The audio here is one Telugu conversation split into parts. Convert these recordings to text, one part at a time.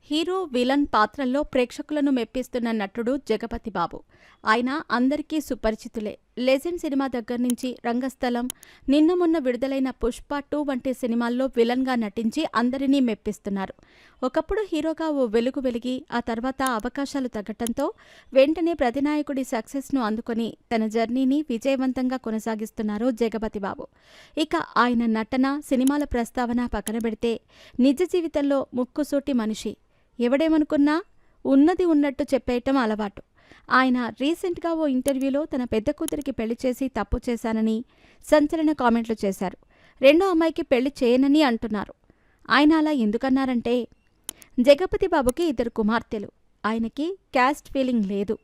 హీరో, విలన్ పాత్రల్లో ప్రేక్షకులను మెప్పిస్తున్న నటుడు జగపతి బాబు. ఆయన అందరికీ సుపరిచితులే. లెజెండ్ సినిమా దగ్గర్నుంచి రంగస్థలం, నిన్న మొన్న విడుదలైన పుష్ప 2 వంటి సినిమాల్లో విలన్గా నటించి అందరినీ మెప్పిస్తున్నారు. ఒకప్పుడు హీరోగా ఓ వెలుగు వెలిగి ఆ తర్వాత అవకాశాలు తగ్గటంతో వెంటనే ప్రతినాయకుడి సక్సెస్ను అందుకొని తన జర్నీని విజయవంతంగా కొనసాగిస్తున్నారు జగపతి బాబు. ఇక ఆయన నటన, సినిమాల ప్రస్తావన పక్కన పెడితే నిజ జీవితంలో ముక్కుసూటి మనిషి. ఎవడేమనుకున్నా ఉన్నది ఉన్నట్టు చెప్పేయటం అలవాటు. ఆయన రీసెంట్గా ఓ ఇంటర్వ్యూలో తన పెద్ద కూతురికి పెళ్లి చేసి తప్పు చేశానని సంచలన కామెంట్లు చేశారు. రెండో అమ్మాయికి పెళ్లి చేయనని అంటున్నారు. ఆయన అలా ఎందుకన్నారంటే, జగపతి బాబుకి 2 కుమార్తెలు. ఆయనకి క్యాస్ట్ ఫీలింగ్ లేదు.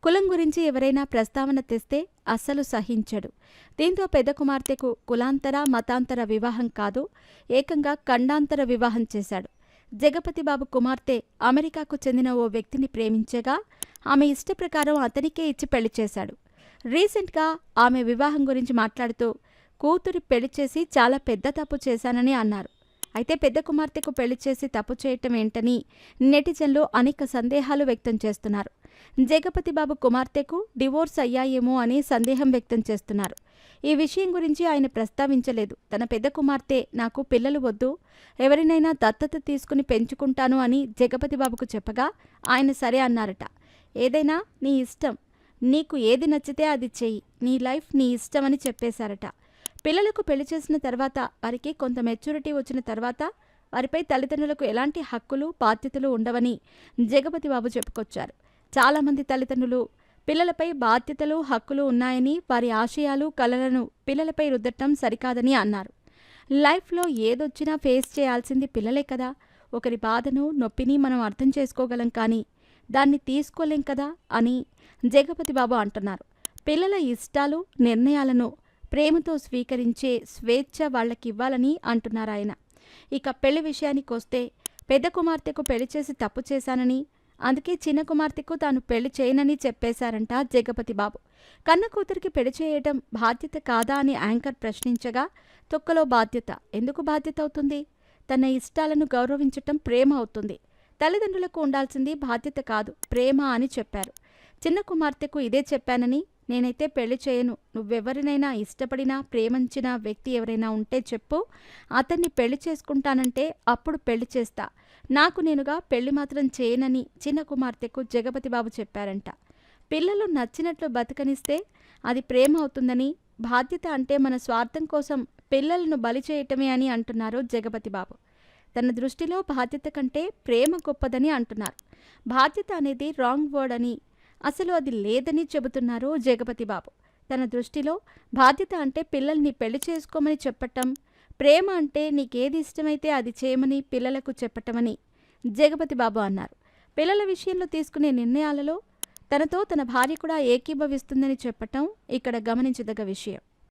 కులం గురించి ఎవరైనా ప్రస్తావన తెస్తే అస్సలు సహించడు. దీంతో పెద్ద కుమార్తెకు కులాంతర, మతాంతర వివాహం కాదు, ఏకంగా ఖండాంతర వివాహం చేశాడు. జగపతి బాబు కుమార్తె అమెరికాకు చెందిన ఓ వ్యక్తిని ప్రేమించగా ఆమె ఇష్టప్రకారం అతనికే ఇచ్చి పెళ్లి చేశాడు. రీసెంట్గా ఆమె వివాహం గురించి మాట్లాడుతూ కూతురి పెళ్లి చేసి చాలా పెద్ద తప్పు చేశానని అన్నారు. అయితే పెద్ద కుమార్తెకు పెళ్లి చేసి తప్పు చేయటం ఏంటని నెటిజన్లు అనేక సందేహాలు వ్యక్తం చేస్తున్నారు. జగపతి బాబు కుమార్తెకు డివోర్స్ అయ్యాయేమో అని సందేహం వ్యక్తం చేస్తున్నారు. ఈ విషయం గురించి ఆయన ప్రస్తావించలేదు. తన పెద్ద కుమార్తె నాకు పిల్లలు వద్దు, ఎవరినైనా దత్తత తీసుకుని పెంచుకుంటాను అని జగపతి బాబుకు చెప్పగా ఆయన సరే అన్నారట. ఏదైనా నీ ఇష్టం, నీకు ఏది నచ్చితే అది చెయ్యి, నీ లైఫ్ నీ ఇష్టం అని చెప్పేశారట. పిల్లలకు పెళ్లి చేసిన తర్వాత వారికి కొంత మెచ్యూరిటీ వచ్చిన తర్వాత వారిపై తల్లిదండ్రులకు ఎలాంటి హక్కులు, బాధ్యతలు ఉండవని జగపతి బాబు చెప్పుకొచ్చారు. చాలామంది తల్లిదండ్రులు పిల్లలపై బాధ్యతలు, హక్కులు ఉన్నాయని, వారి ఆశయాలు, కలలను పిల్లలపై రుద్దటం సరికాదని అన్నారు. లైఫ్లో ఏదొచ్చినా ఫేస్ చేయాల్సింది పిల్లలే కదా. ఒకరి బాధను, నొప్పిని మనం అర్థం చేసుకోగలం, కానీ దాన్ని తీసుకోలేం కదా అని జగపతి బాబు అంటున్నారు. పిల్లల ఇష్టాలు, నిర్ణయాలను ప్రేమతో స్వీకరించే స్వేచ్ఛ వాళ్ళకివ్వాలని అంటున్నారు ఆయన. ఇక పెళ్లి విషయానికొస్తే పెద్ద కుమార్తెకు పెళ్లి చేసి తప్పు చేశానని, అందుకే చిన్న కుమార్తెకు తాను పెళ్లి చేయనని చెప్పేశారంట జగపతి బాబు. కన్న కూతురికి పెళ్లి చేయటం బాధ్యత కాదా అని యాంకర్ ప్రశ్నించగా, తొక్కలో బాధ్యత ఎందుకు బాధ్యత అవుతుంది? తన ఇష్టాలను గౌరవించటం ప్రేమ అవుతుంది. తల్లిదండ్రులకు ఉండాల్సింది బాధ్యత కాదు, ప్రేమ అని చెప్పారు. చిన్న కుమార్తెకు ఇదే చెప్పానని, నేనైతే పెళ్లి చేయను, నువ్వెవరినైనా ఇష్టపడినా ప్రేమించిన వ్యక్తి ఎవరైనా ఉంటే చెప్పు, అతన్ని పెళ్లి చేసుకుంటానంటే అప్పుడు పెళ్లి చేస్తా, నాకు నేనుగా పెళ్లి మాత్రం చేయనని చిన్న కుమార్తెకు జగపతి బాబు చెప్పారంట. పిల్లలు నచ్చినట్లు బతకనిస్తే అది ప్రేమ అవుతుందని, బాధ్యత అంటే మన స్వార్థం కోసం పిల్లలను బలి చేయటమే అని అంటున్నారు జగపతి బాబు. తన దృష్టిలో బాధ్యత కంటే ప్రేమ గొప్పదని అంటున్నారు. బాధ్యత అనేది రాంగ్ వర్డ్ అని, అసలు అది లేదని చెబుతున్నారు జగపతి బాబు. తన దృష్టిలో బాధ్యత అంటే పిల్లల్ని పెళ్లి చేసుకోమని చెప్పటం, ప్రేమ అంటే నీకేది ఇష్టమైతే అది చేయమని పిల్లలకు చెప్పటమని జగపతి బాబు అన్నారు. పిల్లల విషయంలో తీసుకునే నిర్ణయాలలో తనతో తన భార్య కూడా ఏకీభవిస్తుందని చెప్పటం ఇక్కడ గమనించదగ్గ విషయం.